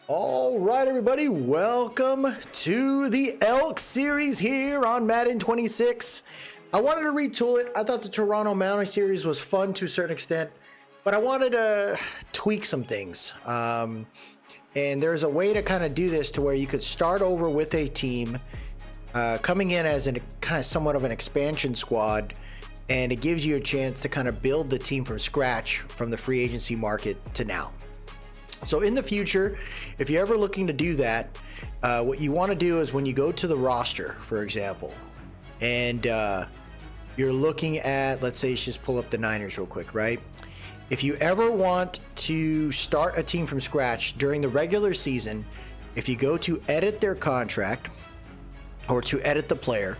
All right, everybody, welcome to the Elk series here on Madden 26. I wanted to retool it. I thought the Toronto Mountain series was fun to a certain extent, but I wanted to tweak some things. And there's a way to kind of do this to where you could start over with a team coming in as a kind of somewhat of an expansion squad, and it gives you a chance to kind of build the team from scratch from the free agency market to now. So in the future, if you're ever looking to do that, what you want to do is when you go to the roster, for example, and you're looking at, let's say, just pull up the Niners real quick, right? If you ever want to start a team from scratch during the regular season, if you go to edit their contract or to edit the player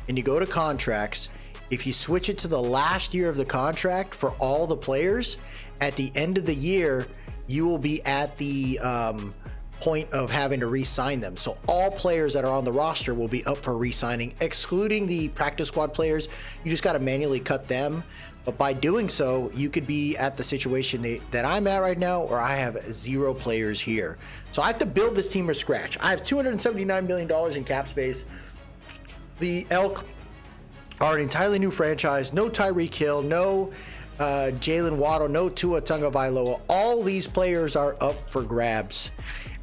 and you go to contracts, if you switch it to the last year of the contract for all the players, at the end of the year, you will be at the point of having to re-sign them. So all players that are on the roster will be up for re-signing, excluding the practice squad players. You just got to manually cut them. But by doing so, you could be at the situation that I'm at right now, or I have 0 players here. So I have to build this team from scratch. I have $279 million in cap space. The Elk are an entirely new franchise. No Tyreek Hill, no Jalen Waddle, no Tua Tagovailoa. All these players are up for grabs.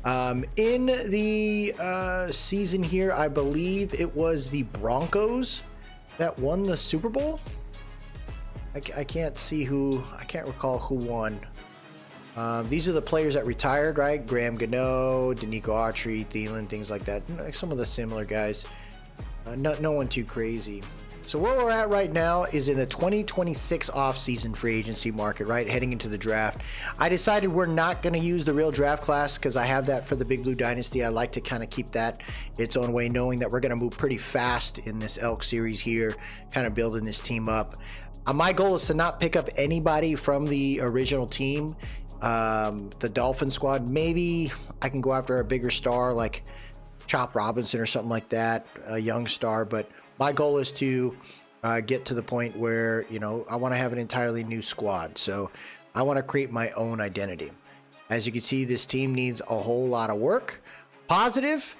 In the season here, I believe it was the Broncos that won the Super Bowl. I can't see who, I can't recall who won. These are the players that retired, right? Graham Gano, Danico Autry, Thielen, things like that. Some of the similar guys. No one too crazy. So where we're at right now is in the 2026 offseason free agency market, right? Heading into the draft. I decided we're not going to use the real draft class because I have that for the Big Blue Dynasty. I like to kind of keep that its own way, knowing that we're going to move pretty fast in this Elk series here, kind of building this team up. My goal is to not pick up anybody from the original team, the Dolphin squad. Maybe I can go after a bigger star like Chop Robinson or something like that, a young star, but my goal is to get to the point where, you know, I want to have an entirely new squad. So I want to create my own identity. As you can see, this team needs a whole lot of work. Positive,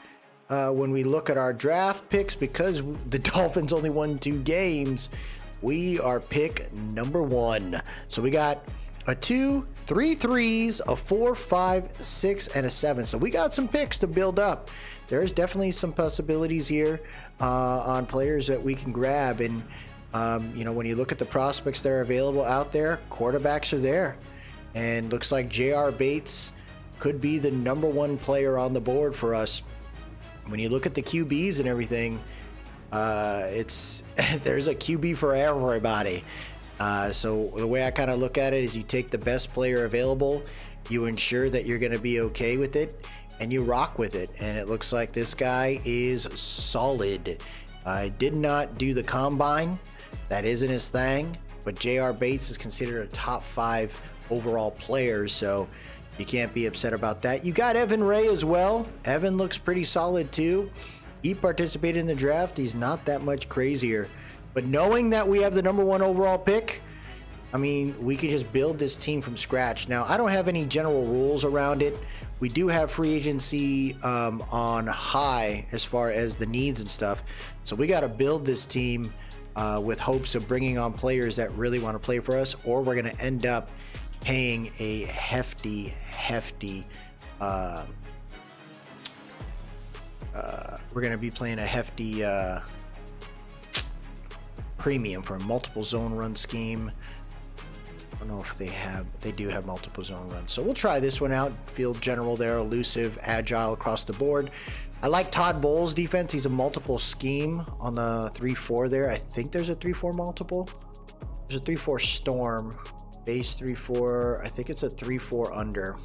when we look at our draft picks, because the Dolphins only won 2 games, we are pick number 1. So we got a 2, 3 threes, a 4, 5, 6, and a 7. So we got some picks to build up. There's definitely some possibilities here on players that we can grab. And, you know, when you look at the prospects that are available out there, quarterbacks are there. And looks like J.R. Bates could be the number 1 player on the board for us. When you look at the QBs and everything, there's a QB for everybody. So the way I kind of look at it is you take the best player available, you ensure that you're going to be okay with it, and you rock with it. And it looks like this guy is solid. I did not do the combine. That isn't his thing. But J.R. Bates is considered a top 5 overall player, so you can't be upset about that. You got Evan Ray as well. Evan looks pretty solid too. He participated in the draft. He's not that much crazier. But knowing that we have the number 1 overall pick, I mean, we could just build this team from scratch. Now, I don't have any general rules around it. We do have free agency on high as far as the needs and stuff. So we got to build this team with hopes of bringing on players that really want to play for us, or we're going to end up paying a hefty we're going to be playing a hefty premium for a multiple zone run scheme. I don't know if they do have multiple zone runs. So we'll try this one out. Field general there, elusive, agile across the board. I like Todd Bowles' defense. He's a multiple scheme on the 3-4 there. I think there's a 3-4 multiple. There's a 3-4 storm, base 3-4. I think it's a 3-4 under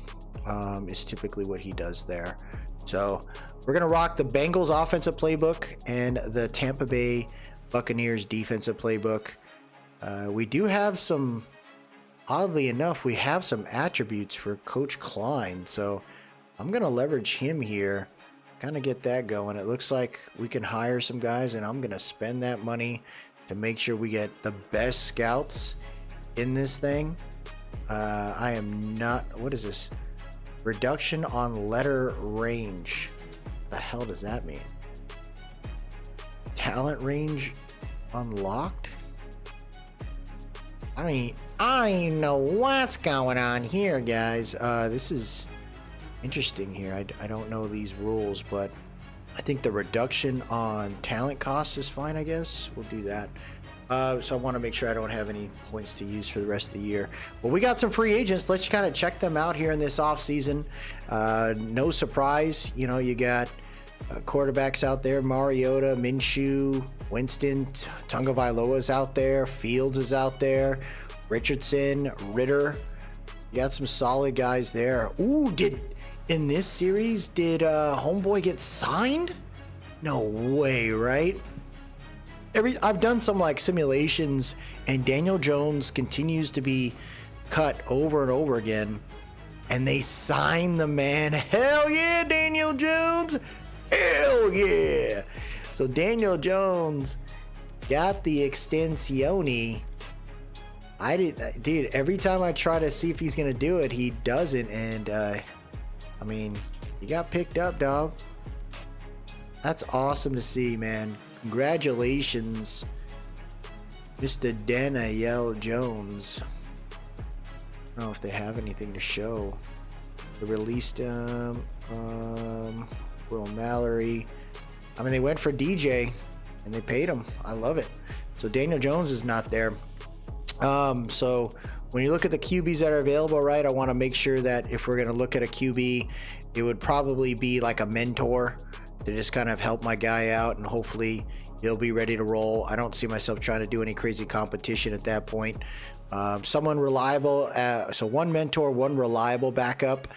is typically what he does there. So we're going to rock the Bengals offensive playbook and the Tampa Bay Buccaneers defensive playbook. We do have some, oddly enough, we have some attributes for Coach Klein. So I'm going to leverage him here, kind of get that going. It looks like we can hire some guys, and I'm going to spend that money to make sure we get the best scouts in this thing. I am not, what is this? Reduction on letter range. What the hell does that mean? Talent range unlocked? I don't even know what's going on here, guys. This is interesting here. I don't know these rules, but I think the reduction on talent costs is fine, I guess. We'll do that. So I want to make sure I don't have any points to use for the rest of the year. Well, we got some free agents. Let's kind of check them out here in this offseason. No surprise, you know, you got quarterbacks out there. Mariota, Minshew, Winston, Tagovailoa's out there. Fields is out there. Richardson, Ritter. You got some solid guys there. Ooh, in this series, did Homeboy get signed? No way, right? I've done some like simulations, and Daniel Jones continues to be cut over and over again, and they sign the man. Hell yeah, Daniel Jones! Hell yeah! So Daniel Jones got the extensione. Dude, every time I try to see if he's gonna do it, he doesn't, and I mean, he got picked up, dog. That's awesome to see, man. Congratulations, Mr. Daniel Jones. I don't know if they have anything to show. They released Will Mallory. I mean, they went for DJ and they paid him. I love it. So Daniel Jones is not there. So when you look at the QBs that are available, right, I want to make sure that if we're going to look at a QB, it would probably be like a mentor to just kind of help my guy out, and hopefully he'll be ready to roll. I don't see myself trying to do any crazy competition at that point. Someone reliable, so one mentor, one reliable backup,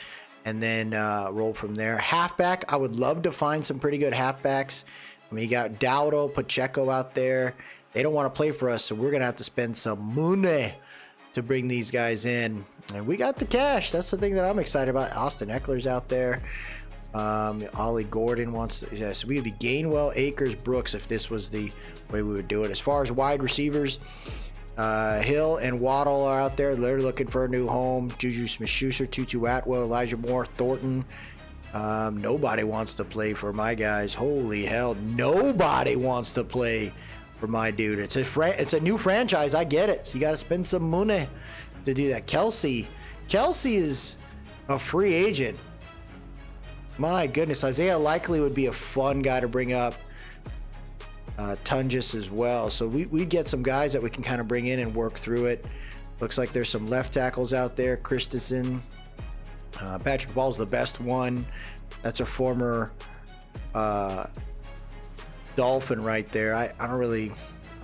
and then roll from there. Halfback, I would love to find some pretty good halfbacks. I mean, you got Dowdle, Pacheco out there. They don't want to play for us, so we're going to have to spend some money to bring these guys in. And we got the cash. That's the thing that I'm excited about. Austin Eckler's out there. Ollie Gordon wants to, yeah, so we would be Gainwell, Akers, Brooks if this was the way we would do it. As far as wide receivers, Hill and Waddle are out there. They're looking for a new home. Juju Smith-Schuster, Tutu Atwell, Elijah Moore, Thornton. Nobody wants to play for my guys. Holy hell, nobody wants to play for my dude. It's a new franchise. I get it. So you got to spend some money to do that. Kelsey is a free agent. My goodness, Isaiah Likely would be a fun guy to bring up. Tungus as well. So we get some guys that we can kind of bring in and work through it. Looks like there's some left tackles out there. Christensen. Patrick Ball's the best one. That's a former Dolphin right there. I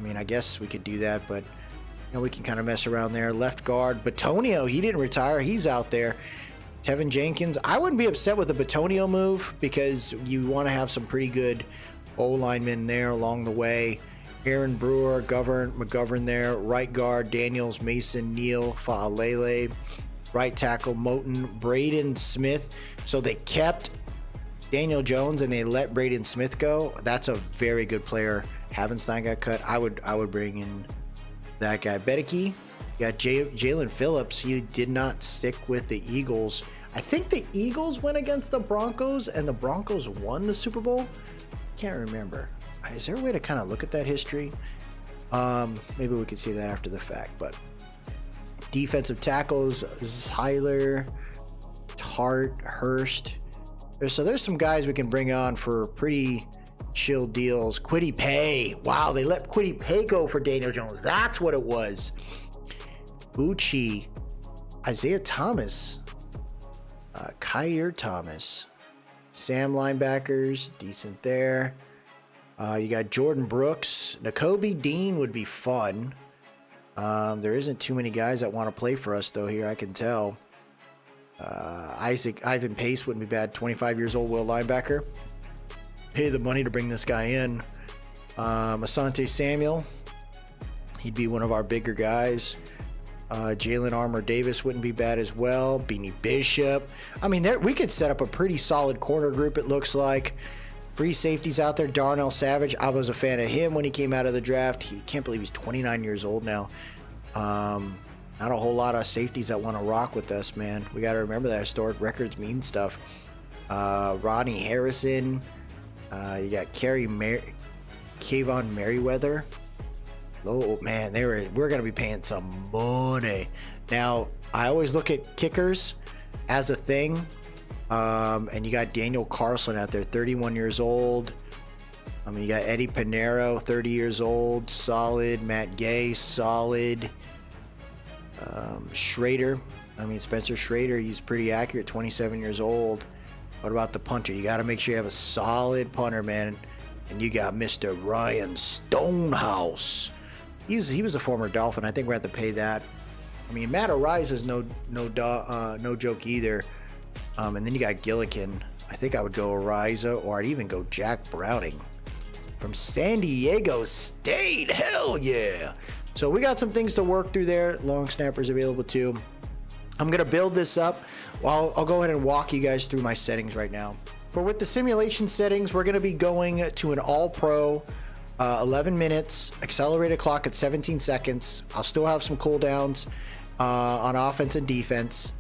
mean, I guess we could do that, but you know, we can kind of mess around there. Left guard, Batonio, he didn't retire. He's out there. Tevin Jenkins, I wouldn't be upset with the Batonio move because you want to have some pretty good O-linemen there along the way. Aaron Brewer, McGovern there. Right guard, Daniels, Mason, Neal, Fa'alele. Right tackle, Moton, Braden Smith. So they kept Daniel Jones and they let Braden Smith go. That's a very good player. Havenstein got cut. I would bring in that guy. Bedeke. You got Jalen Phillips. He did not stick with the Eagles. I think the Eagles went against the Broncos and the Broncos won the Super Bowl. Can't remember. Is there a way to kind of look at that history? Maybe we could see that after the fact. But defensive tackles, Zyler, Tart, Hurst. So there's some guys we can bring on for pretty chill deals. Kwity Paye. Wow, they let Kwity Paye go for Daniel Jones. That's what it was. Bucci, Isaiah Thomas, Kyer Thomas, Sam linebackers, decent there. You got Jordan Brooks. Nakobe Dean would be fun. There isn't too many guys that want to play for us though here, I can tell. Ivan Pace wouldn't be bad. 25 years old, will linebacker. Pay the money to bring this guy in. Asante Samuel, he'd be one of our bigger guys. Jalen Armour Davis wouldn't be bad as well. Beanie Bishop. I mean, we could set up a pretty solid corner group, it looks like. Free safeties out there. Darnell Savage. I was a fan of him when he came out of the draft. Can't believe he's 29 years old now. I Not a whole lot of safeties that want to rock with us, man. We got to remember that historic records mean stuff. Rodney Harrison. You got Kayvon Merriweather. Oh man, we're gonna be paying some money. Now, I always look at kickers as a thing. And you got Daniel Carlson out there, 31 years old. You got Eddie Pinero, 30 years old, solid. Matt Gay, solid. Schrader, Spencer Schrader, he's pretty accurate, 27 years old. What about the punter? You got to make sure you have a solid punter, man. And you got Mr. Ryan Stonehouse. He was a former Dolphin. I think we're going to have to pay that. Matt Ariza's no joke either. And then you got Gillikin. I think I would go Ariza, or I'd even go Jack Browning from San Diego State. Hell yeah. So we got some things to work through there. Long snappers available too. I'm going to build this up. Well, I'll go ahead and walk you guys through my settings right now. With the simulation settings, we're going to be going to an all-pro, 11 minutes, accelerated clock at 17 seconds. I'll still have some cooldowns on offense and defense,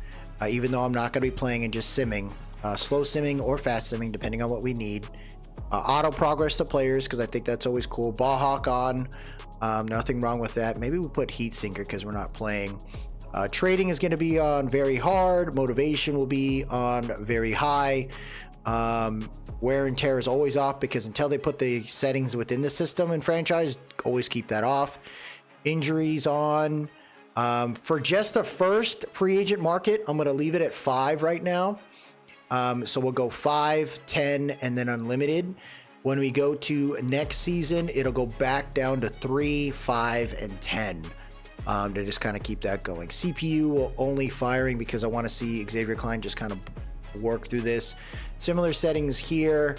even though I'm not going to be playing and just simming. Slow simming or fast simming, depending on what we need. Auto progress to players, because I think that's always cool. Ball hawk on. Nothing wrong with that. Maybe we'll put heat sinker because we're not playing. Trading is going to be on very hard. Motivation will be on very high. Wear and tear is always off, because until they put the settings within the system and franchise, always keep that off. Injuries on. For just the first free agent market, I'm going to leave it at 5 right now. So we'll go 5, 10, and then unlimited. When we go to next season, it'll go back down to 3, 5, and 10 to just kind of keep that going. CPU only firing because I want to see Xavier Klein just kind of work through this. Similar settings here,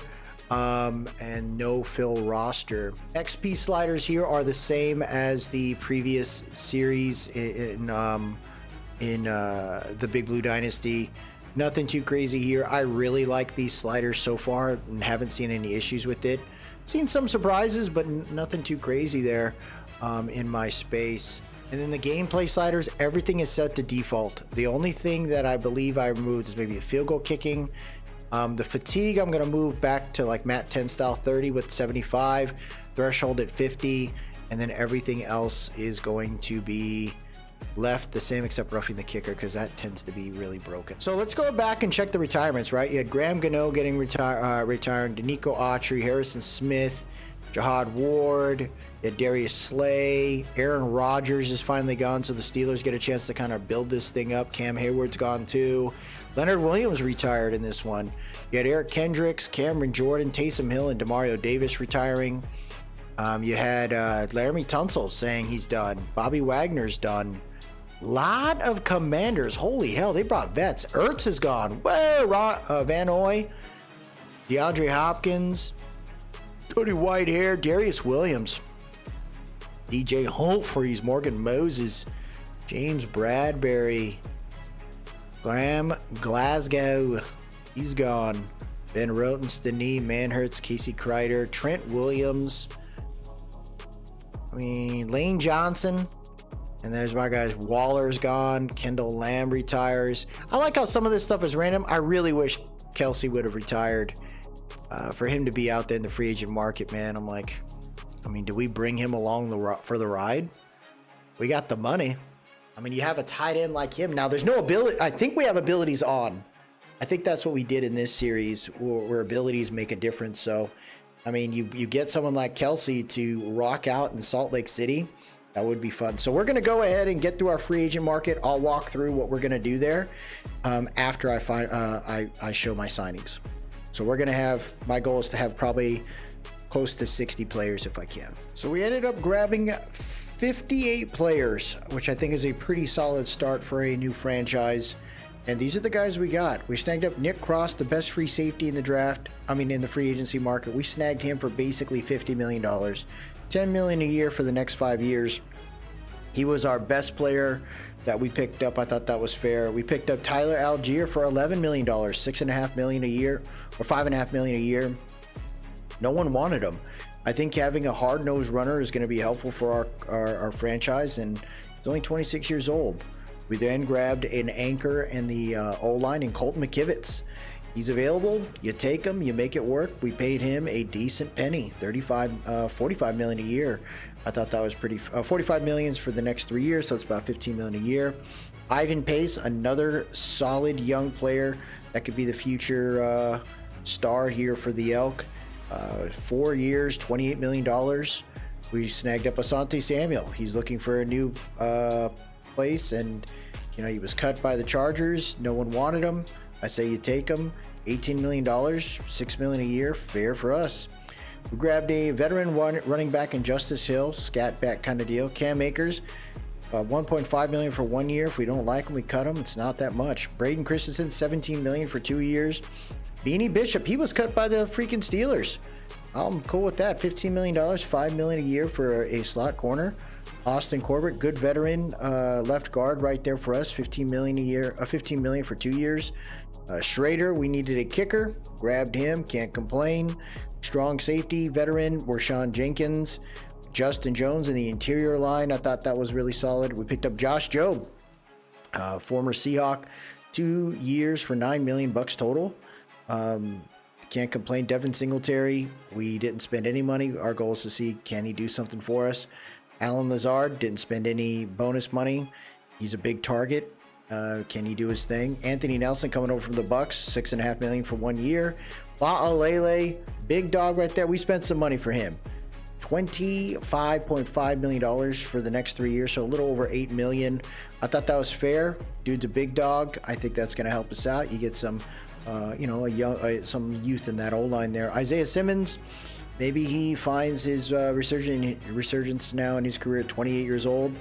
and no fill roster. XP sliders here are the same as the previous series in the Big Blue Dynasty. Nothing too crazy here. I really like these sliders so far and haven't seen any issues with it. Seen some surprises, but nothing too crazy there in my space. And then the gameplay sliders, everything is set to default. The only thing that I believe I removed is maybe a field goal kicking. The fatigue, I'm going to move back to like Matt 10 style 30 with 75, threshold at 50, and then everything else is going to be left the same except roughing the kicker, because that tends to be really broken. So let's go back and check the retirements, right? You had Graham Gano getting retiring, Danico Autry, Harrison Smith, Jihad Ward, you had Darius Slay, Aaron Rodgers is finally gone, so the Steelers get a chance to kind of build this thing up. Cam Hayward's gone too. Leonard Williams retired in this one. You had Eric Kendricks, Cameron Jordan, Taysom Hill, and Demario Davis retiring. You had Laramie Tunsil saying he's done. Bobby Wagner's done. Lot of Commanders. Holy hell, they brought vets. Ertz is gone. Whoa, Van Noy, DeAndre Hopkins, Cody Whitehair, Darius Williams, DJ Humphries, Morgan Moses, James Bradbury, Graham Glasgow, he's gone. Ben Rotensteny, Manhurts, Casey Kreider, Trent Williams, Lane Johnson. And there's my guys. Waller's gone. Kendall Lamb retires. I like how some of this stuff is random. I really wish Kelsey would have retired. For him to be out there in the free agent market, man, I'm like, do we bring him along for the ride? We got the money. You have a tight end like him. Now, there's no ability. I think we have abilities on. I think that's what we did in this series, where abilities make a difference. So, you get someone like Kelsey to rock out in Salt Lake City. That would be fun. So we're going to go ahead and get through our free agent market. I'll walk through what we're going to do there after I show my signings. So we're going to have, my goal is to have probably close to 60 players if I can. So we ended up grabbing 58 players, which I think is a pretty solid start for a new franchise. And these are the guys we got. We snagged up Nick Cross, the best free safety in the draft. In the free agency market. We snagged him for basically $50 million. $10 million a year for the next 5 years. He was our best player that we picked up. I thought that was fair. We picked up Tyler Algier for $11 million, $6.5 million a year, or $5.5 million a year. No one wanted him. I think having a hard-nosed runner is going to be helpful for our franchise, and He's only 26 years old. We then grabbed an anchor in the O-line in Colton McKivitz. He's available. You take him, you make it work. We paid him a decent penny, $45 million a year. I thought that was pretty. $45 million for the next 3 years, so it's about $15 million a year. Ivan Pace, another solid young player that could be the future star here for the Elk. 4 years, $28 million. We snagged up Asante Samuel. He's looking for a new place, and he was cut by the Chargers. No one wanted him. I say you take him. $18 million, $6 million a year, fair for us. We grabbed a veteran running back in Justice Hill, scat back kind of deal. Cam Akers, $1.5 million for 1 year. If we don't like him, we cut him. It's not that much. Braden Christensen, $17 million for 2 years. Beanie Bishop, he was cut by the freaking Steelers. I'm cool with that. $15 million, $5 million a year for a slot corner. Austin Corbett, good veteran left guard right there for us. $15 million a year, $15 million for 2 years. Schrader, we needed a kicker, grabbed him, can't complain. Strong safety veteran, Rashawn Jenkins. Justin Jones in the interior line, I thought that was really solid. We picked up Josh Jobe, former Seahawk, 2 years for $9 million total. Can't complain. Devin Singletary, we didn't spend any money. Our goal is to see, can he do something for us? Alan Lazard, didn't spend any bonus money. He's a big target. Can he do his thing? Anthony Nelson coming over from the Bucks, $6.5 million for 1 year. Baalele, big dog right there. We spent some money for him. $25.5 million for the next 3 years, so a little over $8 million. I thought that was fair. Dude's a big dog. I think that's going to help us out. You get some, some youth in that O-line there. Isaiah Simmons, maybe he finds his resurgence now in his career at 28 years old.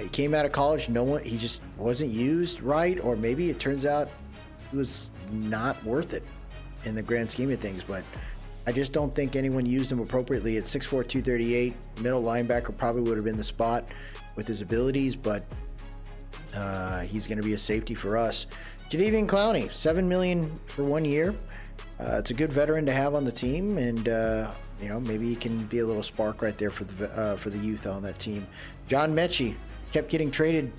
He came out of college, he just wasn't used right, or maybe it turns out he was not worth it in the grand scheme of things, but I just don't think anyone used him appropriately. At 6'4", 238, middle linebacker probably would have been the spot with his abilities, but he's going to be a safety for us. Jadeveon Clowney, $7 million for 1 year. It's a good veteran to have on the team, and maybe he can be a little spark right there for the youth on that team. John Mechie kept getting traded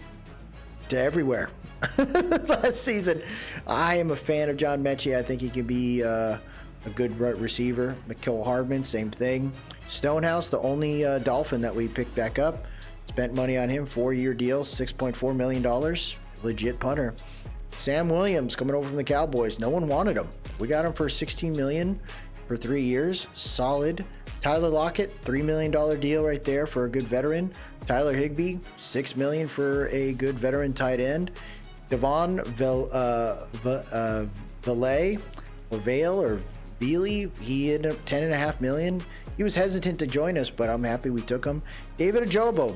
to everywhere last season. I am a fan of John Mechie. I think he can be a good receiver. Mecole Hardman, same thing. Stonehouse, the only Dolphin that we picked back up, spent money on him. 4-year deal, $6.4 million. Legit punter. Sam Williams coming over from the Cowboys. No one wanted him. We got him for $16 million for 3 years. Solid. Tyler Lockett, $3 million deal right there for a good veteran. Tyler Higbee, $6 million for a good veteran tight end. Devon Bealey, he ended up $10.5 million. He was hesitant to join us, but I'm happy we took him. David Ojabo,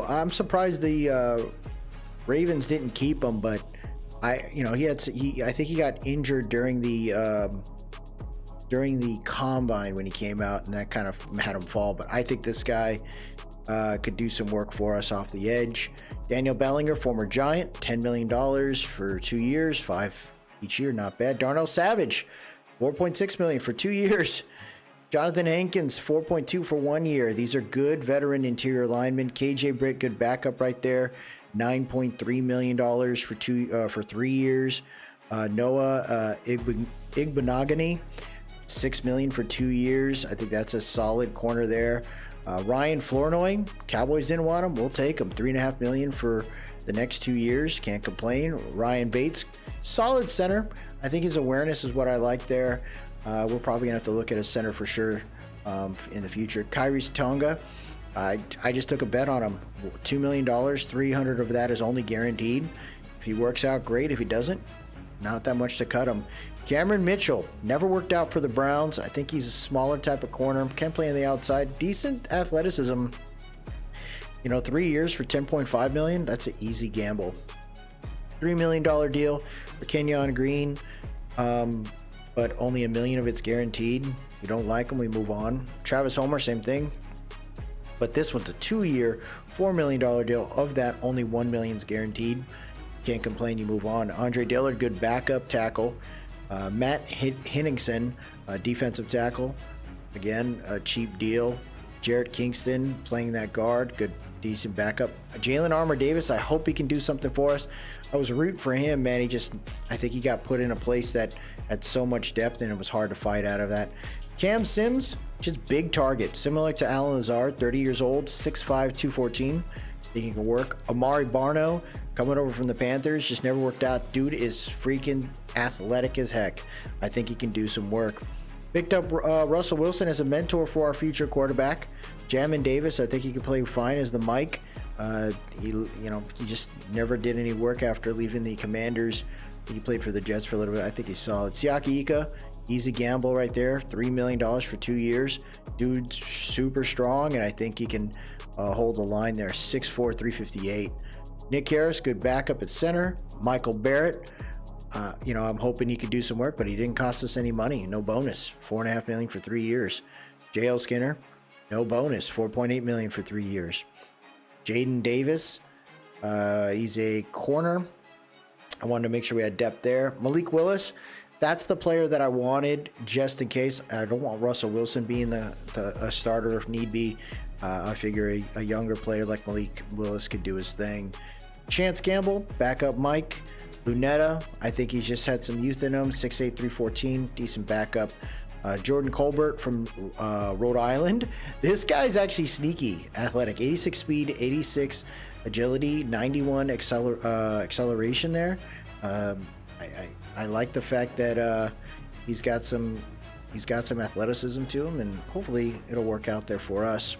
I'm surprised the Ravens didn't keep him, but I think he got injured during the combine when he came out, and that kind of had him fall. But I think this guy could do some work for us off the edge. Daniel Bellinger, former Giant, $10 million for 2 years, 5 each year, not bad. Darnell Savage, $4.6 million for 2 years. Jonathan Hankins, $4.2 for 1 year. These are good veteran interior linemen. KJ Britt, good backup right there, $9.3 million for 3 years. Noah Igbenogany, $6 million for 2 years. I think that's a solid corner there. Ryan Flournoy, Cowboys didn't want him. We'll take him. $3.5 million for the next 2 years. Can't complain. Ryan Bates, solid center. I think his awareness is what I like there. We're probably gonna have to look at a center for sure in the future. Kyrie Tonga, I just took a bet on him. $2 million, $300 of that is only guaranteed. If he works out, great. If he doesn't, not that much to cut him. Cameron Mitchell, never worked out for the Browns. I think he's a smaller type of corner. Can play on the outside. Decent athleticism. 3 years for $10.5 million. That's an easy gamble. $3 million deal for Kenyon Green, but only $1 million of it's guaranteed. If you don't like him, we move on. Travis Homer, same thing. But this one's a 2-year, $4 million deal. Of that, only $1 million is guaranteed. Can't complain, you move on. Andre Dillard, good backup tackle. Matt Henningsen, defensive tackle. Again, a cheap deal. Jarrett Kingston playing that guard, good, decent backup. Jalen Armour Davis, I hope he can do something for us. I was rooting for him, man. I think he got put in a place that had so much depth and it was hard to fight out of that. Cam Sims, just big target, similar to Alan Lazard, 30 years old, 6'5", 214. Think he can work. Amari Barno, coming over from the Panthers, just never worked out. Dude is freaking athletic as heck. I think he can do some work. Picked up Russell Wilson as a mentor for our future quarterback. Jamin Davis, I think he could play fine as the Mike. He just never did any work after leaving the Commanders. He played for the Jets for a little bit. I think he's solid. Siaki Ika, easy gamble right there. $3 million for 2 years. Dude's super strong, and I think he can hold the line there. 6'4", 358. Nick Harris, good backup at center. Michael Barrett, I'm hoping he could do some work, but he didn't cost us any money. No bonus. $4.5 million for 3 years. JL Skinner, no bonus. $4.8 million for 3 years. Jaden Davis, he's a corner. I wanted to make sure we had depth there. Malik Willis, that's the player that I wanted just in case. I don't want Russell Wilson being a starter if need be. I figure a younger player like Malik Willis could do his thing. Chance Gamble, backup Mike. Lunetta, I think he's just had some youth in him. 6'8", 314, decent backup. Jordan Colbert from Rhode Island. This guy's actually sneaky athletic. 86 speed, 86 agility, 91 acceleration there. I like the fact that he's got some athleticism to him, and hopefully it'll work out there for us.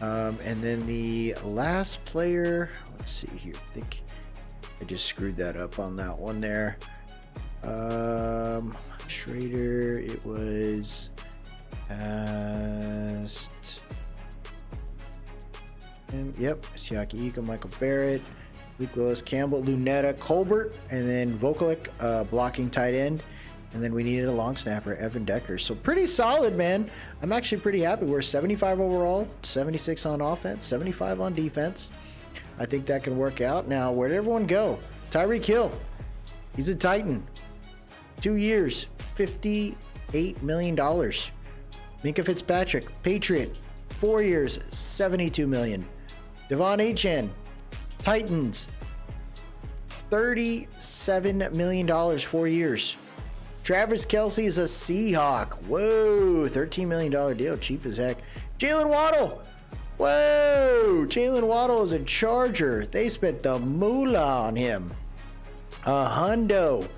And then the last player, let's see here. I think I just screwed that up on that one there. Schrader, it was past him. Yep, Siaki Ika, Michael Barrett, Luke Willis, Campbell, Lunetta, Colbert, and then Vokalek, blocking tight end. And then we needed a long snapper, Evan Decker. So pretty solid, man. I'm actually pretty happy. We're 75 overall, 76 on offense, 75 on defense. I think that can work out. Now, where'd everyone go? Tyreek Hill, he's a Titan. 2 years, $58 million. Minka Fitzpatrick, Patriot, 4 years, $72 million. Devon Achane, Titans, $37 million, 4 years. Travis Kelce is a Seahawk. Whoa, $13 million deal, cheap as heck. Jalen Waddle. Whoa, Jalen Waddle is a Charger. They spent the moolah on him. A hundo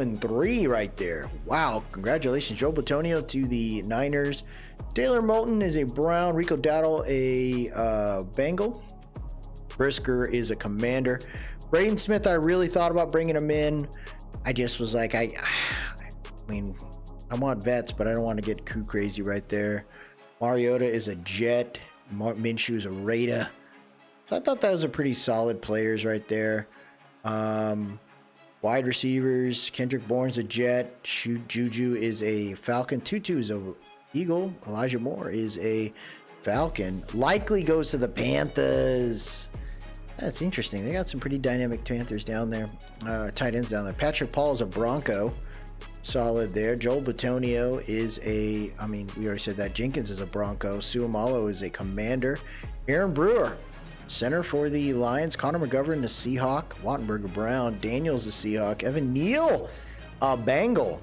and 3 right there. Wow, congratulations, Joe Bitonio to the Niners. Taylor Moulton is a Brown. Rico Dowdle a Bengal. Brisker is a Commander. Braden Smith, I really thought about bringing him in. I just was like, I mean, I want vets, but I don't want to get too crazy right there. Mariota is a Jet. Minshew is a Raider. So I thought that was a pretty solid players right there. Wide receivers, Kendrick Bourne's a Jet. Juju is a Falcon. Tutu is a Eagle. Elijah Moore is a Falcon. Likely goes to the Panthers. That's interesting. They got some pretty dynamic Panthers down there. Tight ends down there. Patrick Paul is a Bronco. Solid there. Joel Bitonio is we already said that. Jenkins is a Bronco. Suamalo is a Commander. Aaron Brewer, center for the Lions. Connor McGovern, the Seahawk. Wattenberger Brown. Daniels, the Seahawk. Evan Neal, a Bengal.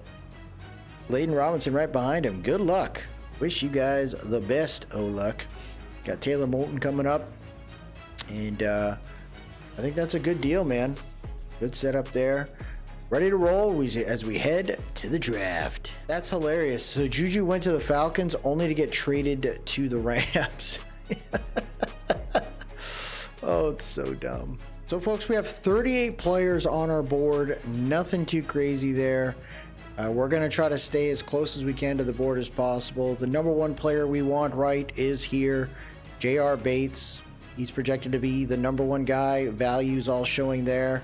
Layden Robinson right behind him. Good luck. Wish you guys the best, luck. Got Taylor Moulton coming up. And I think that's a good deal, man. Good setup there. Ready to roll as we head to the draft. That's hilarious. So Juju went to the Falcons only to get traded to the Rams. Oh, it's so dumb. So folks, we have 38 players on our board. Nothing too crazy there. We're going to try to stay as close as we can to the board as possible. The number one player we want right is here, J.R. Bates. He's projected to be the number one guy. Values all showing there.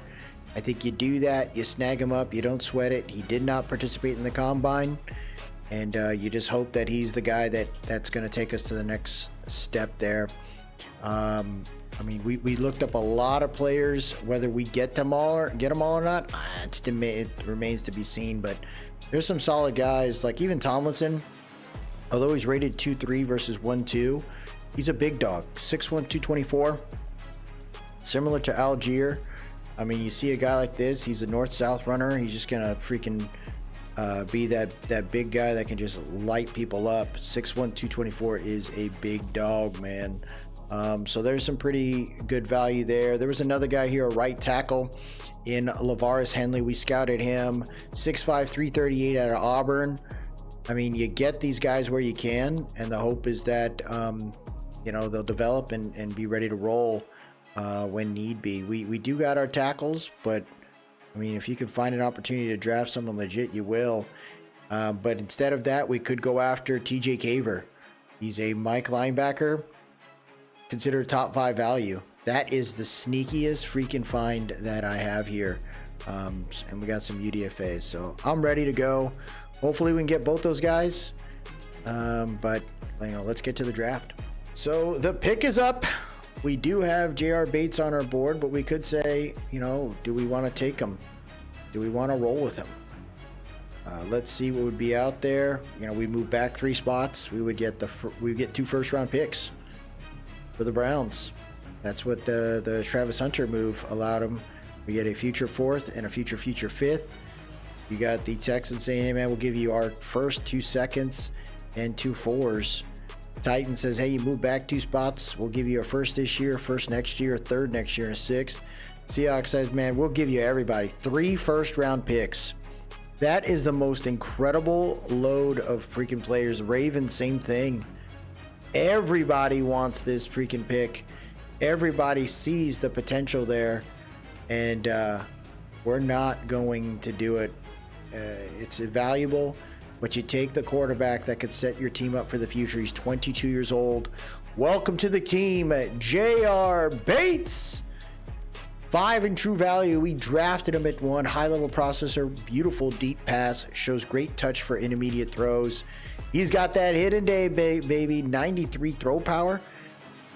I think you do that. You snag him up. You don't sweat it. He did not participate in the combine. And you just hope that he's the guy that's going to take us to the next step there. We looked up a lot of players. Whether we get them all or not, it remains to be seen. But there's some solid guys. Like even Tomlinson. Although he's rated 2-3 versus 1-2, he's a big dog. 6'1", 224. Similar to Algier. I mean, you see a guy like this, he's a north-south runner. He's just gonna freaking be that big guy that can just light people up. 6'1", 224 is a big dog, man. So there's some pretty good value there. There was another guy here, a right tackle in Lavaris Henley. We scouted him. 6'5", 338 out of Auburn. I mean, you get these guys where you can, and the hope is that they'll develop and be ready to roll when need be. We do got our tackles, but I mean, if you can find an opportunity to draft someone legit, you will. But instead of that, we could go after TJ Caver. He's a Mike linebacker, considered top 5 value. That is the sneakiest freaking find that I have here. And we got some UDFAs, so I'm ready to go. Hopefully we can get both those guys. But let's get to the draft. So the pick is up. We do have J.R. Bates on our board, but we could say, do we want to take him? Do we want to roll with him? Let's see what would be out there. We move back 3 spots. We would get 2 first-round picks for the Browns. That's what the Travis Hunter move allowed him. We get a future 4th and a future 5th. You got the Texans saying, hey man, we'll give you our first 2 seconds and 2 4s. Titan says, hey, you move back 2 spots. We'll give you a first this year, first next year, 3rd next year, and a 6th. Seahawks says, man, we'll give you everybody 3 first-round picks. That is the most incredible load of freaking players. Ravens, same thing. Everybody wants this freaking pick. Everybody sees the potential there, and we're not going to do it. It's valuable, but you take the quarterback that could set your team up for the future. He's 22 years old. Welcome to the team, J.R. Bates. 5 in true value. We drafted him at 1. High-level processor, beautiful deep pass, shows great touch for intermediate throws. He's got that hidden day, baby. 93 throw power.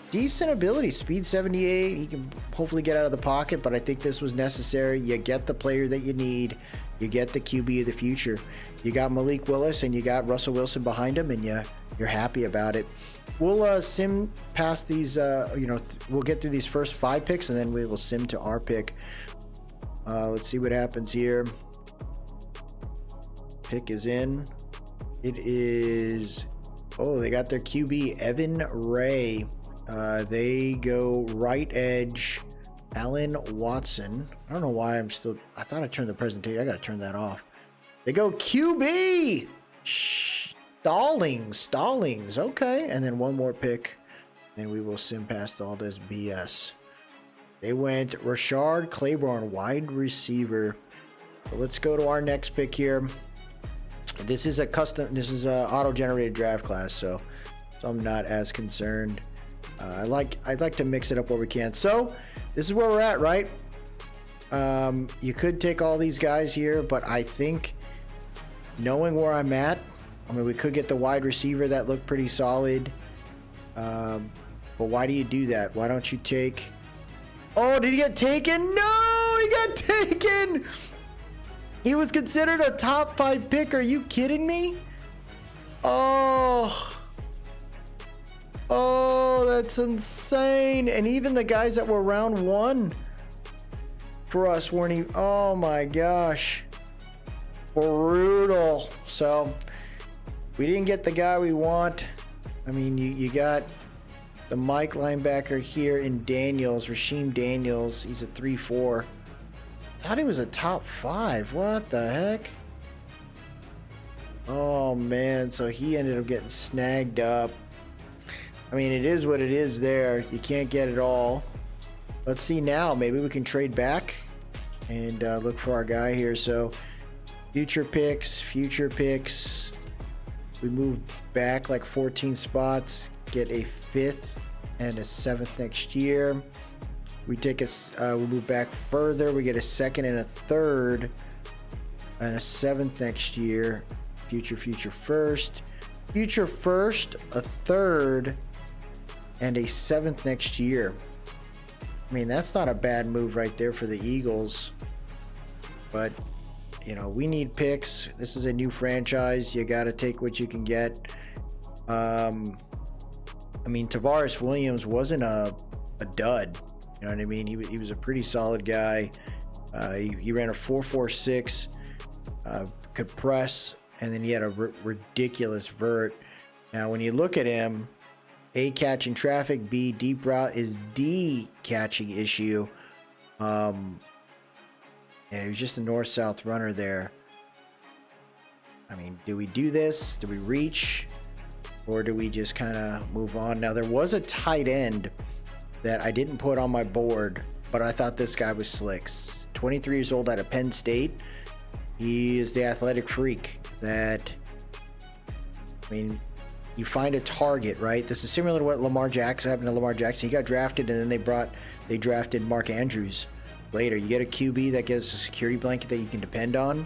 Decent ability, speed 78. He can hopefully get out of the pocket, but I think this was necessary. You get the player that you need. You get the QB of the future. You got Malik Willis and you got Russell Wilson behind him, and you're happy about it. We'll sim past these, we'll get through these first 5 picks, and then we will sim to our pick. Let's see what happens here. Pick is in. It is, they got their QB, Evan Ray. They go right edge, Allen Watson. I don't know why I thought I turned the presentation. I got to turn that off. They go QB. Stallings. Okay. And then one more pick. Then we will sim past all this BS. They went Rashard Claiborne, wide receiver. So let's go to our next pick here. This is a auto-generated draft class, so I'm not as concerned. I'd like to mix it up where we can. So this is where we're at, right? You could take all these guys here, but I think knowing where I'm at, we could get the wide receiver that looked pretty solid. But why do you do that? Why don't you take... Oh, did he get taken? No, he got taken! He was considered a top 5 pick. Are you kidding me? Oh, that's insane. And even the guys that were round 1 for us weren't even... Oh my gosh. Brutal. So we didn't get the guy we want. You got the Mike linebacker here in Daniels, Rasheem Daniels. He's a 3-4. I thought he was a top 5. What the heck? Oh man, so he ended up getting snagged up. It is what it is there. You can't get it all. Let's see now. Maybe we can trade back and look for our guy here. So future picks. We move back like 14 spots. Get a 5th and a 7th next year. We move back further. We get a 2nd and a 3rd and a 7th next year. Future first, a 3rd and a 7th next year. That's not a bad move right there for the Eagles. But we need picks. This is a new franchise. You got to take what you can get. I mean, Tavares Williams wasn't a dud. You know what I mean? He was a pretty solid guy. He ran a 4.46, could press, and then he had a ridiculous vert. Now, when you look at him, A, catching traffic, B, deep route is D, catching issue. Yeah, he was just a north-south runner there. I mean, do we do this? Do we reach? Or do we just kind of move on? Now, there was a tight end that I didn't put on my board, but I thought this guy was slick. 23 years old out of Penn State. He is the athletic freak that, I mean, you find a target, right? This is similar to what happened to Lamar Jackson. He got drafted, and then they drafted Mark Andrews later. You get a QB that gives a security blanket that you can depend on.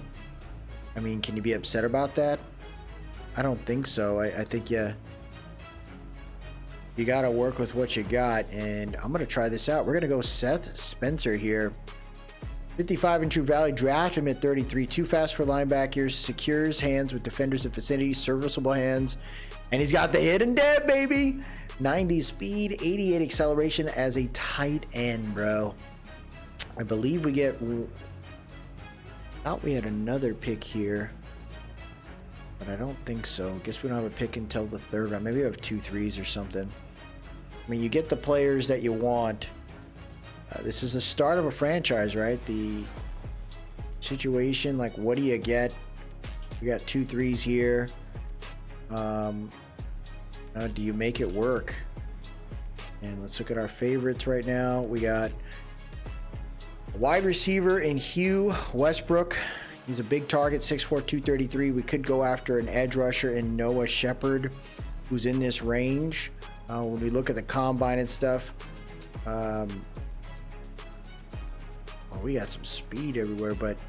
I mean, can you be upset about that? I don't think so. I think you got to work with what you got, and I'm going to try this out. We're going to go Seth Spencer here. 55 in True Valley, draft him at 33. Too fast for linebackers, secures hands with defenders in vicinity, serviceable hands, and he's got the hidden dead, baby. 90 speed, 88 acceleration as a tight end, bro. I believe we get... I thought we had another pick here, but I don't think so. Guess we don't have a pick until the third round. Maybe we have 2 3s or something. I mean, you get the players that you want. This is the start of a franchise, right? The situation, like, what do you get? We got 2 3s here. Do you make it work? And let's look at our favorites right now. We got a wide receiver in Hugh Westbrook. He's a big target, 6'4", 233. We could go after an edge rusher in Noah Shepard, who's in this range. When we look at the combine and stuff, we got some speed everywhere, but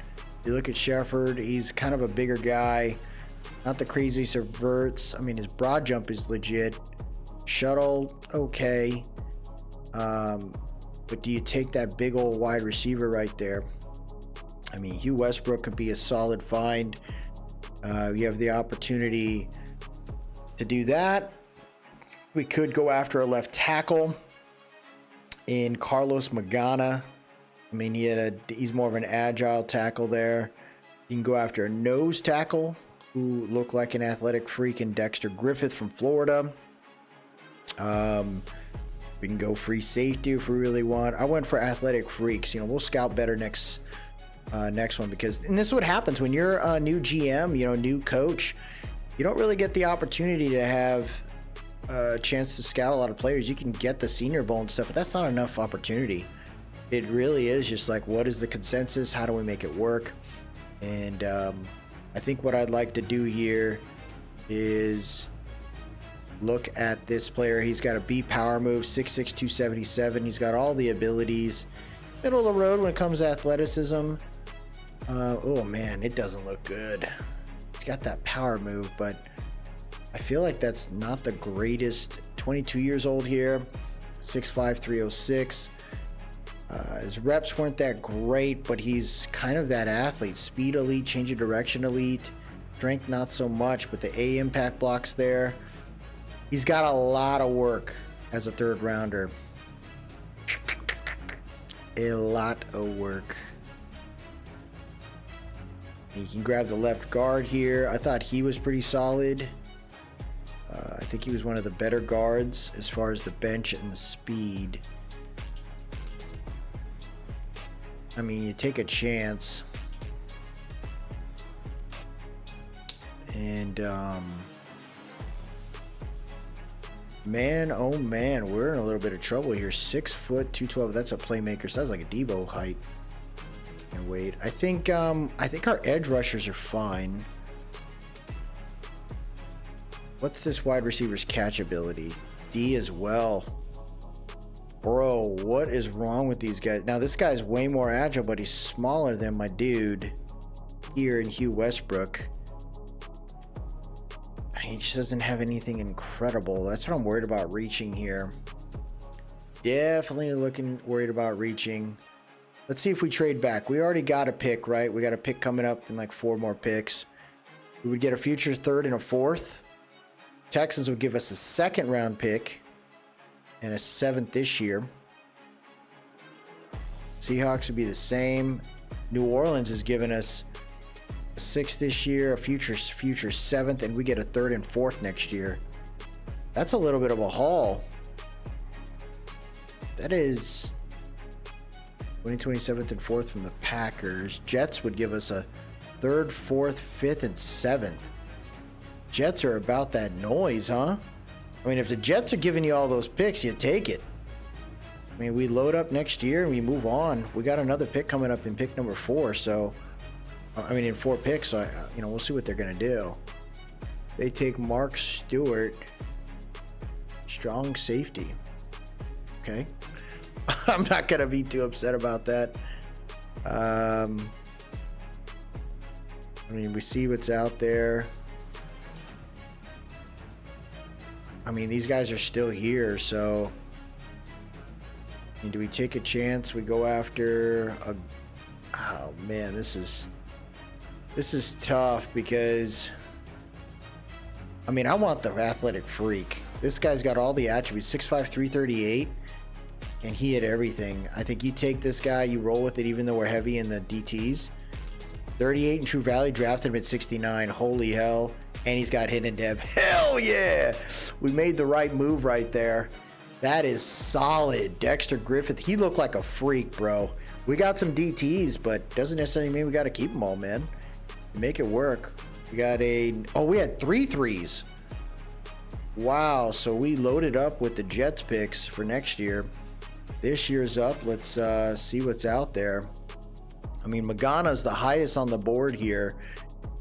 you look at Shepard, he's kind of a bigger guy, not the craziest of verts. I mean, his broad jump is legit. Shuttle, okay. But do you take that big old wide receiver right there? I mean, Hugh Westbrook could be a solid find. You have the opportunity to do that. We could go after a left tackle in Carlos Magana. I mean, he's more of an agile tackle there. You can go after a nose tackle who looked like an athletic freak in Dexter Griffith from Florida. We can go free safety if we really want. I went for athletic freaks. You know, we'll scout better next one, because, and this is what happens when you're a new GM, you know, new coach. You don't really get the opportunity to have a chance to scout a lot of players. You can get the Senior Bowl and stuff, but that's not enough opportunity. It really is just like, what is the consensus? How do we make it work? And I think what I'd like to do here is look at this player. He's got a B power move, 6'6", 277. He's got all the abilities. Middle of the road when it comes to athleticism. Oh man, it doesn't look good. He's got that power move, but I feel like that's not the greatest. 22 years old here, 6'5", 306. His reps weren't that great, but he's kind of that athlete. Speed elite, change of direction elite. Strength not so much, but the A impact blocks there. He's got a lot of work as a third rounder. A lot of work. You can grab the left guard here. I thought he was pretty solid. I think he was one of the better guards as far as the bench and the speed. I mean, you take a chance. And, man, oh man, we're in a little bit of trouble here. 6 foot, 212. That's a playmaker. So that's like a Debo height. And wait, I think our edge rushers are fine. What's this wide receiver's catch ability? D as well. Bro, what is wrong with these guys? Now, this guy's way more agile, but he's smaller than my dude here in Hugh Westbrook. He just doesn't have anything incredible. That's what I'm worried about reaching here. Definitely worried about reaching. Let's see if we trade back. We already got a pick, right? We got a pick coming up in like 4 more picks. We would get a future third and a fourth. Texans would give us a 2nd round pick and a 7th this year. Seahawks would be the same. New Orleans has given us a 6th this year, a future 7th, and we get a 3rd and 4th next year. That's a little bit of a haul. That is 27th and 4th from the Packers. Jets would give us a 3rd, 4th, 5th, and 7th. Jets are about that noise, huh? I mean, if the Jets are giving you all those picks, you take it. I mean, we load up next year and we move on. We got another pick coming up in pick number 4, so I mean in 4 picks, so we'll see what they're gonna do. They take Mark Stewart, strong safety. Okay. I'm not gonna be too upset about that. I mean, we see what's out there. I mean, these guys are still here, so I mean, do we take a chance? We go after a... Oh man, this is tough because I mean, I want the athletic freak. This guy's got all the attributes. 6'5", 338, and he hit everything. I think you take this guy, you roll with it, even though we're heavy in the DTs. 38 in True Value, drafted him at 69. Holy hell. And he's got hidden dev. Hell yeah! We made the right move right there. That is solid. Dexter Griffith, he looked like a freak, bro. We got some DTs, but doesn't necessarily mean we got to keep them all, man. Make it work. We got we had 3 threes. Wow, so we loaded up with the Jets picks for next year. This year's up. Let's see what's out there. I mean, Magana's the highest on the board here.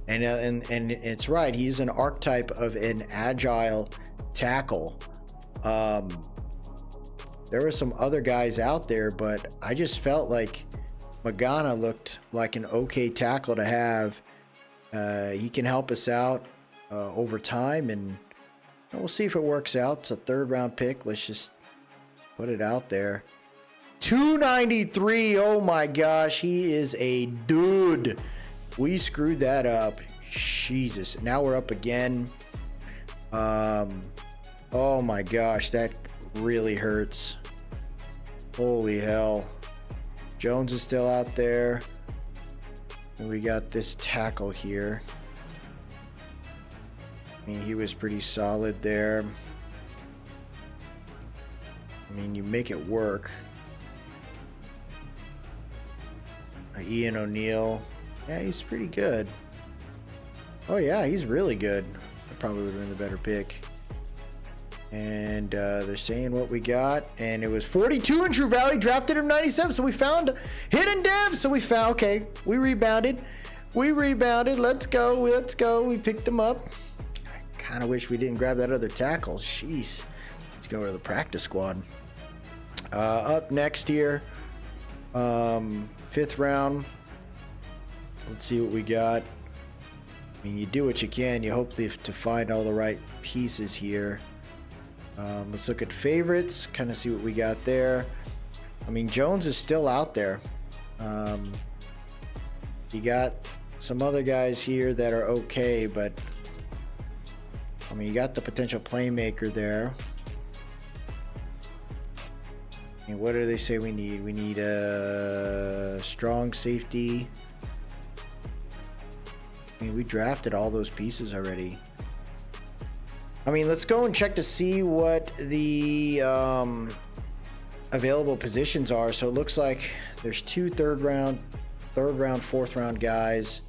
And it's right. He's an archetype of an agile tackle. There were some other guys out there, but I just felt like Magana looked like an okay tackle to have. He can help us out over time, and we'll see if it works out. It's a 3rd round pick. Let's just put it out there. 293. Oh my gosh, he is a dude. We screwed that up. Jesus. Now we're up again. Oh my gosh, that really hurts. Holy hell. Jones is still out there. And we got this tackle here. I mean, he was pretty solid there. I mean, you make it work. Ian O'Neal. Yeah, he's pretty good. Oh yeah, he's really good. I probably would have been the better pick. And they're saying what we got, and it was 42 in True Value, drafted him 97. So we found hidden dev. So we found, okay, we rebounded. Let's go. We picked him up. I kind of wish we didn't grab that other tackle. Jeez. Let's go to the practice squad. Up next here, 5th round. Let's see what we got. I mean, you do what you can. You hope to find all the right pieces here. Let's look at favorites, kind of see what we got there. I mean, Jones is still out there. You got some other guys here that are okay, but I mean, you got the potential playmaker there. I mean, what do they say we need? We need a strong safety. I mean, we drafted all those pieces already. I mean, let's go and check to see what the available positions are. So it looks like there's 2 third round, 4th round guys.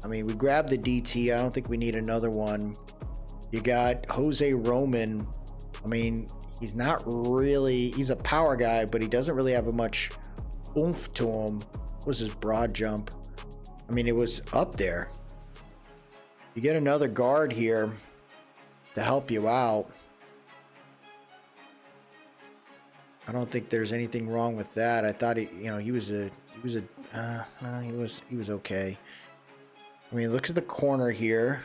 I mean, we grabbed the DT. I don't think we need another one. You got Jose Roman. I mean, he's not really, he's a power guy, but he doesn't really have a much oomph to him. What was his broad jump? I mean, it was up there. You get another guard here to help you out. I don't think there's anything wrong with that. I thought he was okay. I mean, look at the corner here.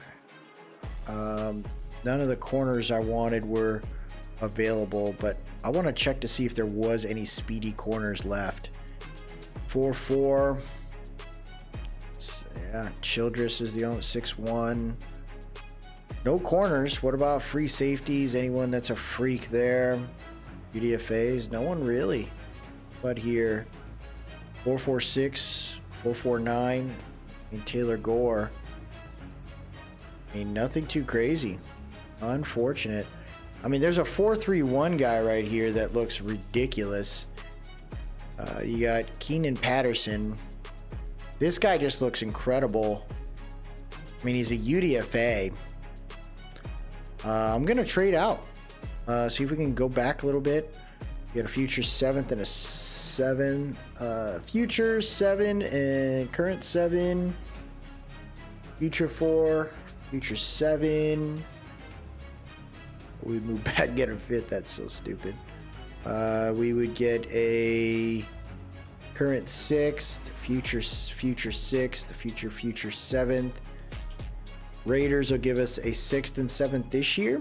None of the corners I wanted were available, but I want to check to see if there was any speedy corners left. 4'4". Yeah, Childress is the only 6'1". No corners. What about free safeties? Anyone that's a freak there? UDFAs? No one really. But here, 446, 449, and Taylor Gore. I mean, nothing too crazy. Unfortunate. I mean, there's a 431 guy right here that looks ridiculous. You got Keenan Patterson. This guy just looks incredible. I mean, he's a UDFA. I'm going to trade out. See if we can go back a little bit. We got a future 7th and a 7. Future 7 and current 7. Future 4. Future 7. We move back and get a 5th. That's so stupid. We would get a current 6th, future 6th, future 7th. Raiders will give us a 6th and 7th this year,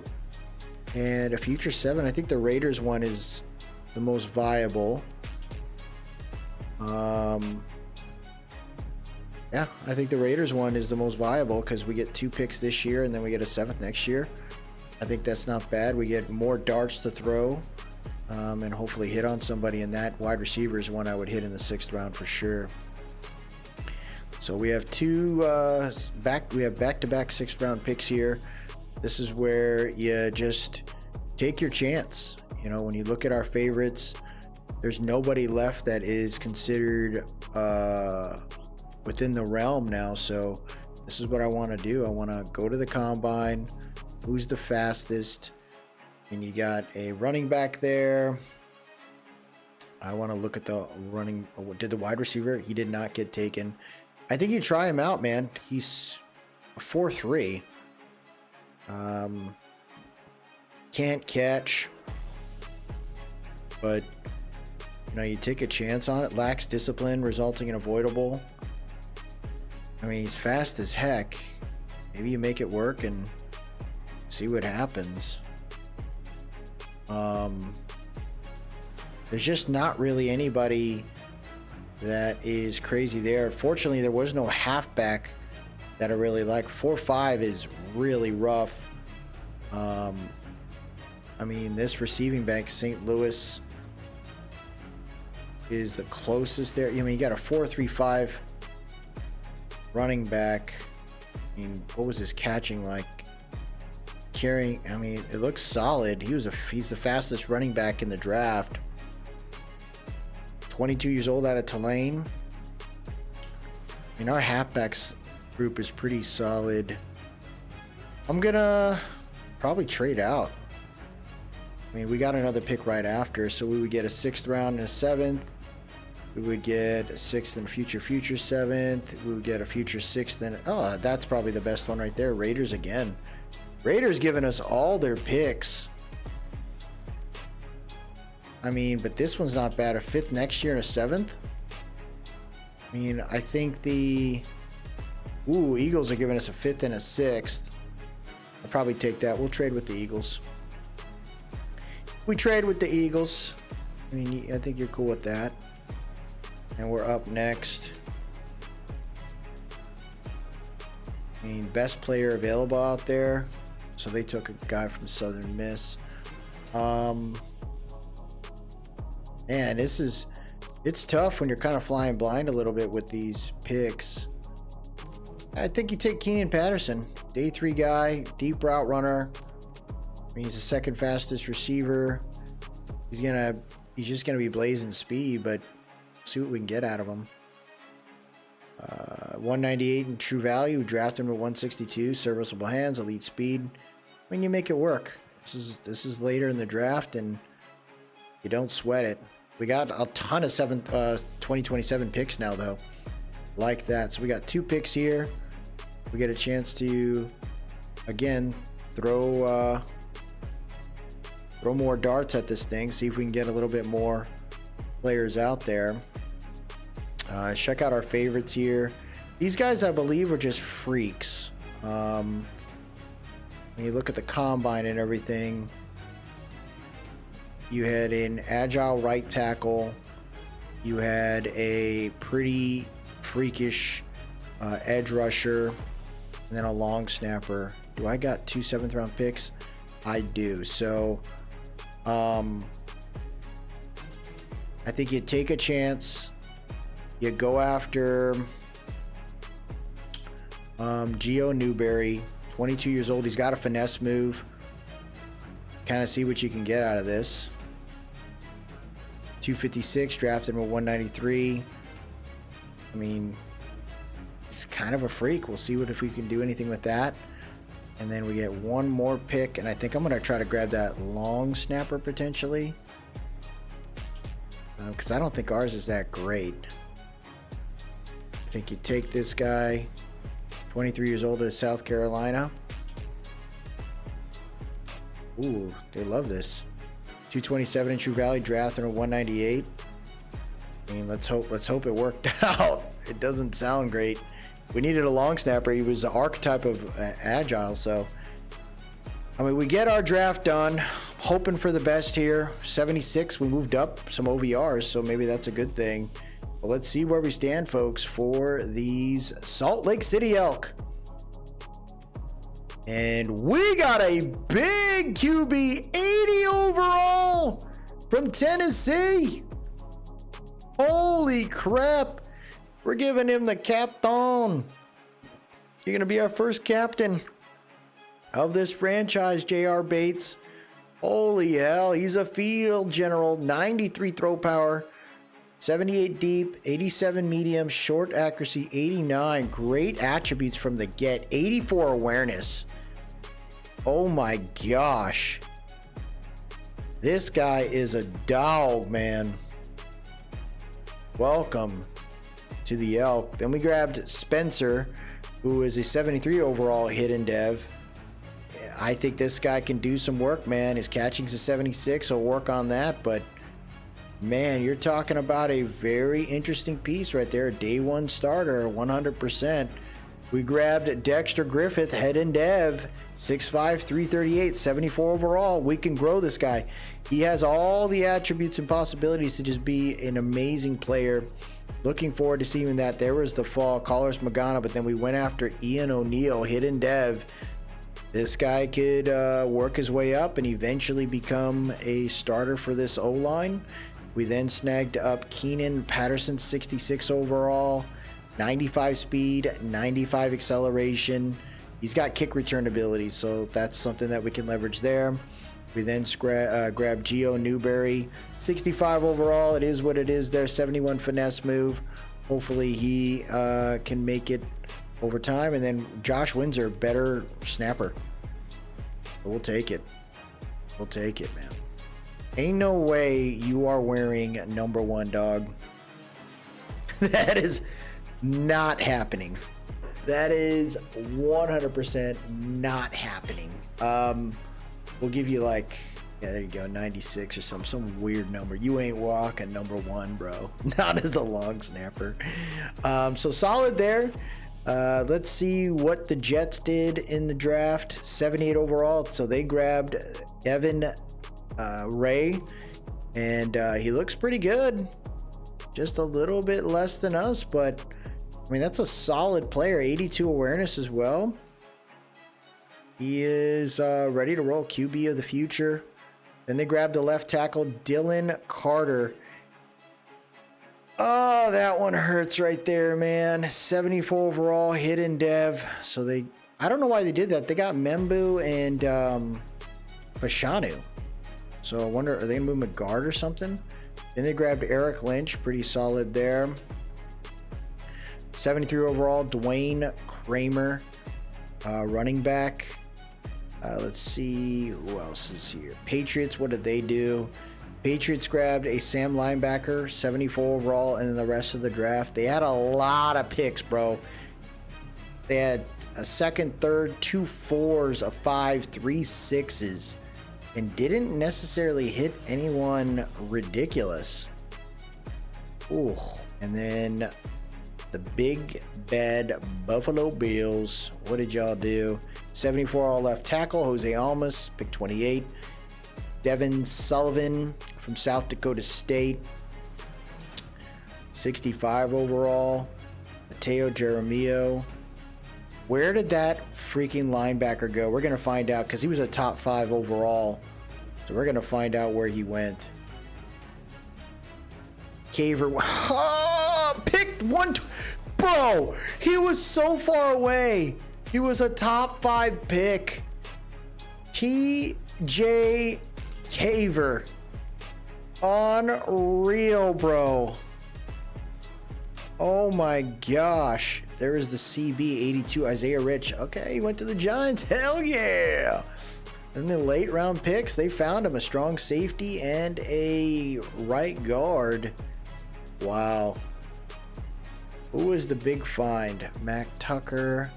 and a future 7. I think the Raiders one is the most viable. Yeah, I think the Raiders one is the most viable because we get 2 picks this year and then we get a 7th next year. I think that's not bad. We get more darts to throw. And hopefully hit on somebody, and that wide receiver is one I would hit in the 6th round for sure. So we have back-to-back 6th round picks here. This is where you just take your chance. You know, when you look at our favorites, there's nobody left that is considered within the realm now. So this is what I want to do. I want to go to the combine. Who's the fastest? And you got a running back there. I want to look at the running. Did the wide receiver? He did not get taken. I think you try him out, man. He's a 4.3. Can't catch. But, you know, you take a chance on it. Lacks discipline, resulting in avoidable. I mean, he's fast as heck. Maybe you make it work and see what happens. There's just not really anybody that is crazy there. Fortunately, there was no halfback that I really like. 4.5 is really rough. I mean, this receiving back, St. Louis, is the closest there. I mean, you got a 4.35 running back. I mean, what was his catching like? Carrying, I mean, it looks solid. He's the fastest running back in the draft. 22 years old out of Tulane. I mean, our halfbacks group is pretty solid. I'm gonna probably trade out. I mean, we got another pick right after, so we would get a 6th round and a 7th. We would get a 6th and future 7th. We would get a future 6th and that's probably the best one right there. Raiders again. Raiders giving us all their picks. I mean, but this one's not bad. A 5th next year and a 7th. I mean, I think the Eagles are giving us a 5th and a 6th. I'll probably take that. We'll trade with the Eagles. We trade with the Eagles. I mean, I think you're cool with that. And we're up next. I mean, best player available out there. So they took a guy from Southern Miss. Man, it's tough when you're kind of flying blind a little bit with these picks. I think you take Keenan Patterson, day 3 guy, deep route runner. I mean, he's the 2nd fastest receiver. He's just gonna be blazing speed, but see what we can get out of him. 198 in true value. Draft him at 162. Serviceable hands, elite speed. I mean, you make it work. This is later in the draft, and you don't sweat it. We got a ton of 2027 picks now, though. Like that. So we got 2 picks here. We get a chance to, again, throw more darts at this thing. See if we can get a little bit more players out there. Check out our favorites here. These guys, I believe, are just freaks. When you look at the combine and everything, you had an agile right tackle. You had a pretty freakish edge rusher. and then a long snapper. Do I got 2 7th-round picks? I do. So, I think you take a chance. You go after Gio Newberry, 22 years old. He's got a finesse move. Kind of see what you can get out of this. 256, drafted him at 193. I mean, he's kind of a freak. We'll see if we can do anything with that. And then we get one more pick, and I think I'm going to try to grab that long snapper potentially. Because I don't think ours is that great. I think you take this guy, 23 years old, at South Carolina. Ooh, they love this. 227 in True Valley, drafted at 198. I mean, let's hope it worked out. It doesn't sound great. We needed a long snapper. He was the archetype of agile. So, I mean, we get our draft done. Hoping for the best here. 76, we moved up some OVRs, so maybe that's a good thing. But let's see where we stand, folks, for these Salt Lake City Elk. And we got a big QB, 80 overall from Tennessee. Holy crap. We're giving him the captain. You're going to be our first captain of this franchise, J.R. Bates. Holy hell, he's a field general. 93 throw power, 78 deep, 87 medium, short accuracy, 89. Great attributes from the get. 84 awareness. Oh my gosh. This guy is a dog, man. Welcome to the Elk. Then we grabbed Spencer, who is a 73 overall hidden dev. I think this guy can do some work, man. His catching's a 76, so work on that. But, man, you're talking about a very interesting piece right there. Day one starter, 100%. We grabbed Dexter Griffith, head and dev, 6'5", 338, 74 overall. We can grow this guy. He has all the attributes and possibilities to just be an amazing player. Looking forward to seeing that. There was the fall, Carlos Magana, but then we went after Ian O'Neal, hidden dev. This guy could work his way up and eventually become a starter for this O-line. We then snagged up Keenan Patterson, 66 overall, 95 speed, 95 acceleration. He's got kick return ability, so that's something that we can leverage there. We then grabbed Gio Newberry, 65 overall. It is what it is there, 71 finesse move. Hopefully he can make it over time. And then Josh Windsor, better snapper. We'll take it. We'll take it, man. Ain't no way you are wearing number 1, dog. That is not happening. That is 100% not happening. We'll give you like, yeah, there you go, 96 or some weird number. You ain't walking number 1, bro. Not as the long snapper. So solid there. Let's see what the Jets did in the draft. 78 overall. So they grabbed Evan Ray, and he looks pretty good. Just a little bit less than us, but I mean, that's a solid player. 82 awareness as well. He is ready to roll. QB of the future. Then they grabbed the left tackle, Dylan Carter. Oh, that one hurts right there, man. 74 overall, hidden dev. So I don't know why they did that. They got Membu and Pashanu. So I wonder, are they gonna move McGard or something? Then they grabbed Eric Lynch, pretty solid there. 73 overall, Dwayne Kramer, running back. Let's see who else is here. Patriots, what did they do? Patriots grabbed a Sam linebacker, 74 overall, and then the rest of the draft. They had a lot of picks, bro. They had a second, third, 2 4s, a 5, 3 6s, and didn't necessarily hit anyone ridiculous. Ooh, and then the big bad Buffalo Bills. What did y'all do? 74 all left tackle, Jose Almas, pick 28. Devin Sullivan from South Dakota State, 65 overall. Mateo Jeremio, Where did that freaking linebacker go? We're going to find out because he was a top 5 overall. So we're going to find out where he went. Caver. Oh, picked one. Bro, he was so far away. He was a top 5 pick. TJ Caver. Unreal, bro. Oh my gosh. There is the CB 82 Isaiah Rich. Okay, he went to the Giants. Hell yeah. And the late round picks, they found him a strong safety and a right guard. Wow. Who was the big find? Mac Tucker.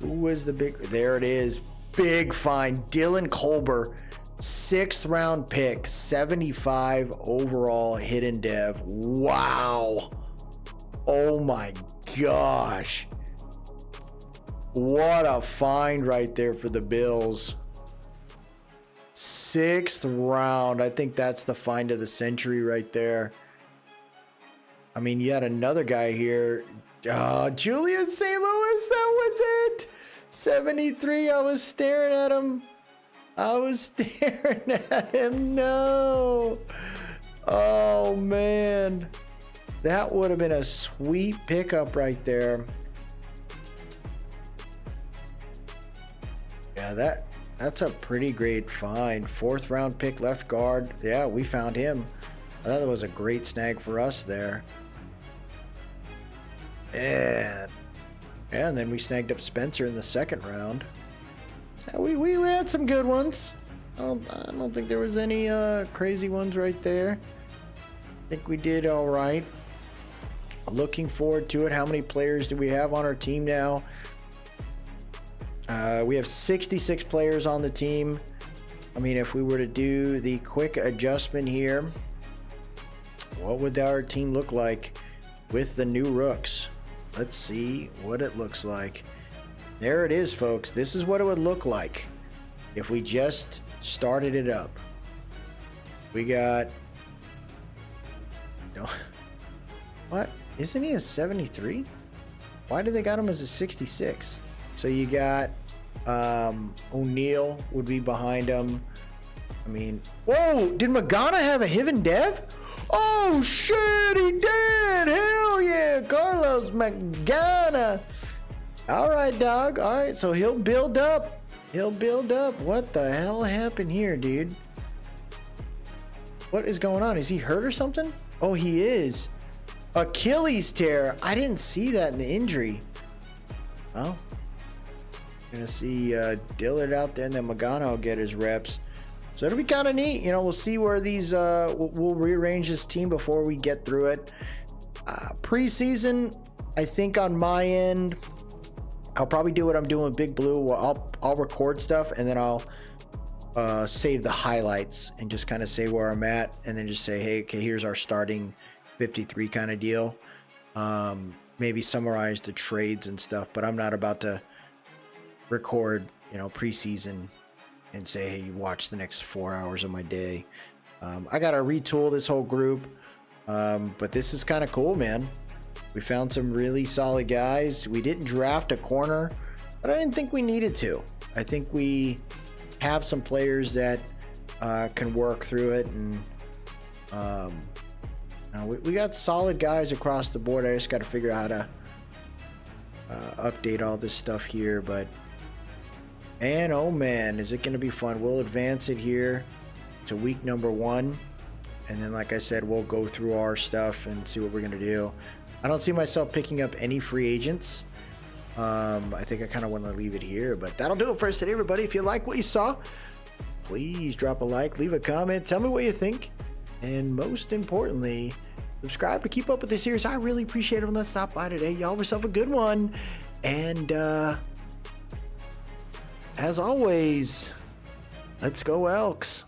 Who was the big? There it is. Big find. Dylan Colbert. 6th round pick. 75 overall hidden dev. Wow. Oh my gosh. What a find right there for the Bills. 6th round. I think that's the find of the century right there. I mean, you had another guy here. Julian St. Louis, that was it. 73. I was staring at him. No. Oh, man. That would have been a sweet pickup right there. Yeah, that's a pretty great find. 4th round pick, left guard. Yeah, we found him. I thought that was a great snag for us there. And then we snagged up Spencer in the 2nd round. Yeah, we had some good ones. I don't think there was any crazy ones right there. I think we did all right. Looking forward to it. How many players do we have on our team now? We have 66 players on the team. I mean, if we were to do the quick adjustment here, what would our team look like with the new rooks? Let's see what it looks like. There it is, folks. This is what it would look like if we just started it up. We got... No. What? Isn't he a 73? Why do they got him as a 66? So you got O'Neal would be behind him. I mean, whoa, did Magana have a hidden dev? Oh shit, he did! Hell yeah, Carlos Magana. All right, dog. All right, so he'll build up. What the hell happened here, dude? What is going on? Is he hurt or something? Oh, he is. Achilles tear. I didn't see that in the injury. Well, gonna see Dillard out there, and then Magana will get his reps. So it'll be kind of neat. You know, we'll see where these, we'll rearrange this team before we get through it. Preseason, I think on my end, I'll probably do what I'm doing with Big Blue. I'll record stuff, and then I'll save the highlights and just kind of say where I'm at, and then just say, hey, okay, here's our starting 53 kind of deal. Maybe summarize the trades and stuff, but I'm not about to record, you know, preseason and say, hey, you watch the next 4 hours of my day. I got to retool this whole group, but this is kind of cool, man. We found some really solid guys. We didn't draft a corner, but I didn't think we needed to. I think we have some players that can work through it, and we got solid guys across the board. I just got to figure out how to update all this stuff here, but man, oh man, is it going to be fun. We'll advance it here to week number 1, and then like I said, we'll go through our stuff and see what we're going to do. I don't see myself picking up any free agents. I think I kind of want to leave it here, but that'll do it for us today, everybody. If you like what you saw, please drop a like, leave a comment, tell me what you think, and most importantly, subscribe to keep up with this series. I really appreciate everyone that stopped by today. Y'all have yourself a good one, and as always, let's go Elks.